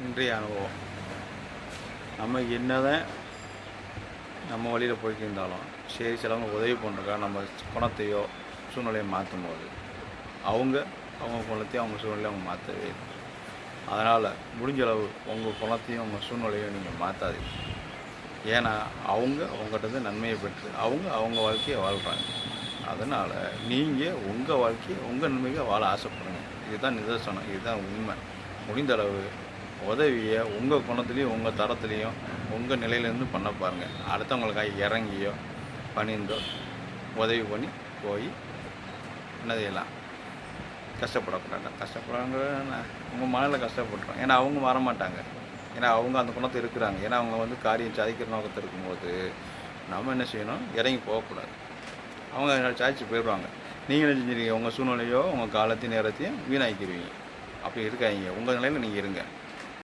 இன்றைய அனுபவம். நம்ம என்னதான் நம்ம வழியில் போய்ட்டு இருந்தாலும் சரி, சிலவங்க உதவி பண்ணுறக்கா நம்ம குணத்தையோ சூழ்நிலையை மாற்றும் போது அவங்க குணத்தையும் அவங்க சூழ்நிலையை அவங்க மாற்றவே இல்லை. அதனால் முடிஞ்ச அளவு உங்கள் குணத்தையும் உங்கள் சூழ்நிலையும் நீங்கள் மாற்றாதீங்க. ஏன்னா அவங்ககிட்ட நன்மையை பெற்று அவங்க வாழ்க்கையை வாழ்கிறாங்க. அதனால் நீங்கள் உங்கள் வாழ்க்கையை உங்கள் நன்மைக்கு வாழ ஆசைப்படுங்க. இதுதான் நிதர்சனம், இதுதான் உண்மை. முடிந்த அளவு உதவியை உங்கள் குணத்துலேயும் உங்கள் தரத்துலேயும் உங்கள் நிலையிலேருந்து பண்ண பாருங்கள். அடுத்தவங்களுக்காக இறங்கியோ பணிந்தோ உதவி பண்ணி போய் என்ன செய்யலாம், கஷ்டப்படுறாங்க உங்கள் மனதில் கஷ்டப்படுறோம். ஏன்னா அவங்க வரமாட்டாங்க, ஏன்னா அவங்க அந்த குணத்தை இருக்கிறாங்க. ஏன்னா அவங்க காரியம் சாதிக்கிற நோக்கத்தில் இருக்கும்போது நம்ம என்ன செய்யணும், இறங்கி போகக்கூடாது. அவங்க சாதிச்சு போயிடுவாங்க. நீங்கள் என்ன செஞ்சுருக்கீங்க, உங்கள் சூழ்நிலையோ உங்கள் காலத்தையும் நேரத்தையும் வீணாக்கிடுவீங்க. அப்படி இருக்காங்க. உங்கள் நிலையில் நீங்கள் இருங்க.